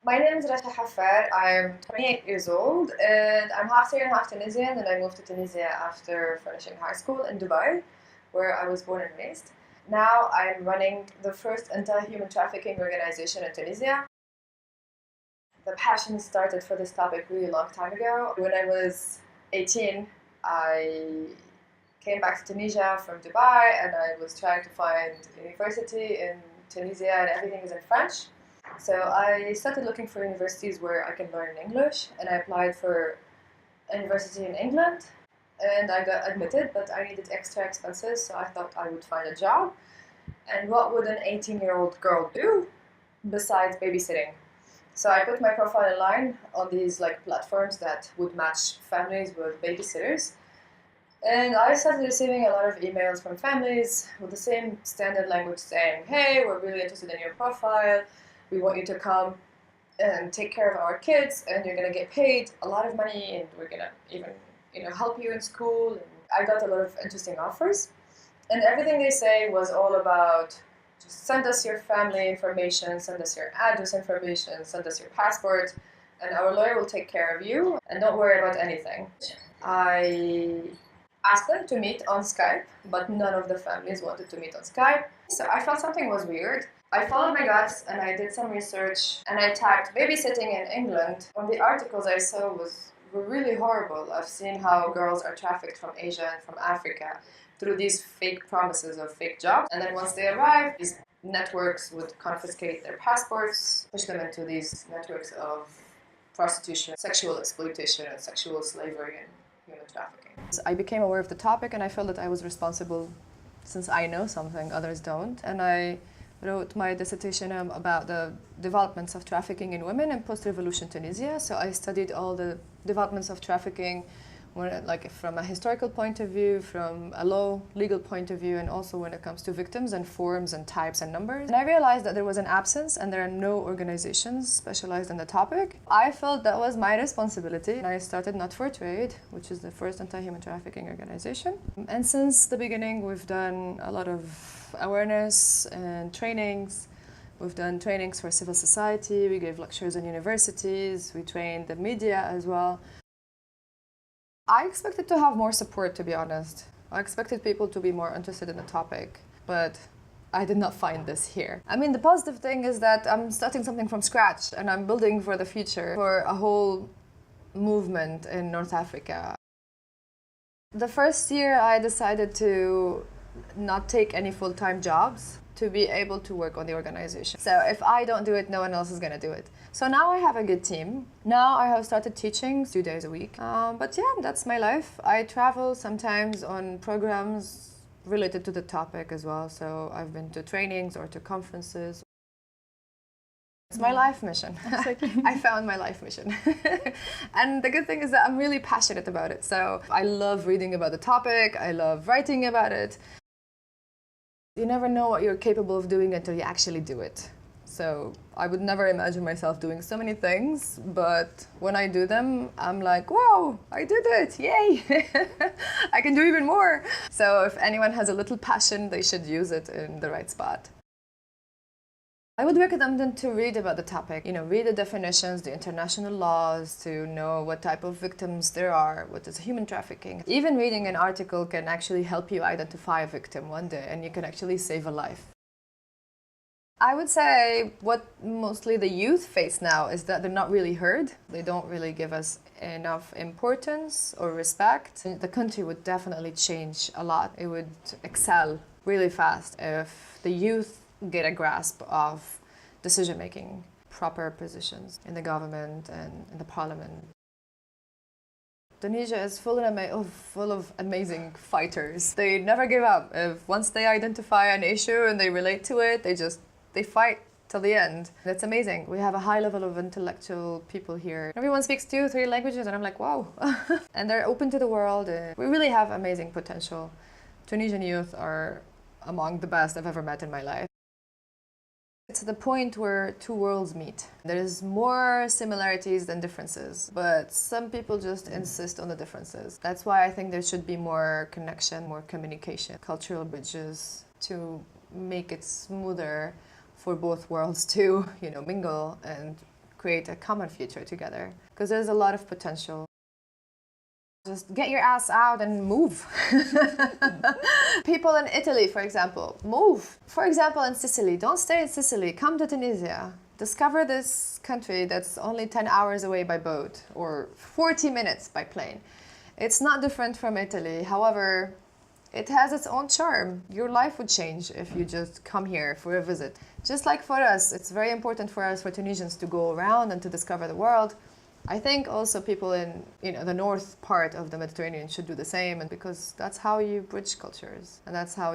My name is Racha Haffar. I'm 28 years old and I'm half Syrian, half Tunisian, and I moved to Tunisia after finishing high school in Dubai, where I was born and raised. Now I'm running the first anti-human trafficking organization in Tunisia. The passion started for this topic really long time ago. When I was 18, I came back to Tunisia from Dubai and I was trying to find university in Tunisia and everything is in French. So I started looking for universities where I can learn English, and I applied for a university in England, and I got admitted, but I needed extra expenses, so I thought I would find a job. And what would an 18-year-old girl do besides babysitting? So I put my profile online on these platforms that would match families with babysitters. And I started receiving a lot of emails from families with the same standard language saying, hey, we're really interested in your profile. We want you to come and take care of our kids, and you're going to get paid a lot of money, and we're going to even help you in school. And I got a lot of interesting offers. And everything they say was all about just send us your family information, send us your address information, send us your passport, and our lawyer will take care of you, and don't worry about anything. I asked them to meet on Skype, but none of the families wanted to meet on Skype. So I felt something was weird. I followed my guts and I did some research and I typed babysitting in England. On the articles I saw were really horrible. I've seen how girls are trafficked from Asia and from Africa through these fake promises of fake jobs. And then once they arrive, these networks would confiscate their passports, push them into these networks of prostitution, sexual exploitation, and sexual slavery and human trafficking. So I became aware of the topic and I felt that I was responsible since I know something others don't. And I wrote my dissertation about the developments of trafficking in women in post-revolution Tunisia. So I studied all the developments of trafficking from a historical point of view, from a legal point of view, and also when it comes to victims and forms and types and numbers. And I realized that there was an absence and there are no organizations specialized in the topic. I felt that was my responsibility. And I started Not4Trade, which is the first anti-human trafficking organization. And since the beginning, we've done a lot of awareness and trainings. We've done trainings for civil society, we gave lectures in universities, we trained the media as well. I expected to have more support, to be honest. I expected people to be more interested in the topic, but I did not find this here. I mean, the positive thing is that I'm starting something from scratch and I'm building for the future, for a whole movement in North Africa. The first year I decided to not take any full-time jobs to be able to work on the organization. So if I don't do it, no one else is going to do it. So now I have a good team. Now I have started teaching 2 days a week. But yeah, that's my life. I travel sometimes on programs related to the topic as well. So I've been to trainings or to conferences. It's my life mission. I found my life mission. And the good thing is that I'm really passionate about it. So I love reading about the topic. I love writing about it. You never know what you're capable of doing until you actually do it. So I would never imagine myself doing so many things, but when I do them, I'm like, wow, I did it, yay! I can do even more. So if anyone has a little passion, they should use it in the right spot. I would recommend them to read about the topic, read the definitions, the international laws, to know what type of victims there are, what is human trafficking. Even reading an article can actually help you identify a victim one day, and you can actually save a life. I would say what mostly the youth face now is that they're not really heard. They don't really give us enough importance or respect. The country would definitely change a lot. It would excel really fast if the youth get a grasp of decision-making, proper positions in the government and in the parliament. Tunisia is full of amazing fighters. They never give up. Once they identify an issue and they relate to it, they fight till the end. That's amazing. We have a high level of intellectual people here. Everyone speaks 2 or 3 languages and I'm like, wow. And they're open to the world. We really have amazing potential. Tunisian youth are among the best I've ever met in my life. It's the point where 2 worlds meet. There's more similarities than differences, but some people just insist on the differences. That's why I think there should be more connection, more communication, cultural bridges to make it smoother for both worlds to, mingle and create a common future together, because there's a lot of potential. Just get your ass out and move. People in Italy, for example, move. For example, in Sicily, don't stay in Sicily, come to Tunisia. Discover this country that's only 10 hours away by boat or 40 minutes by plane. It's not different from Italy. However, it has its own charm. Your life would change if you just come here for a visit. Just like for us, it's very important for us, for Tunisians, to go around and to discover the world. I think also people in the north part of the Mediterranean should do the same, and because that's how you bridge cultures, and that's how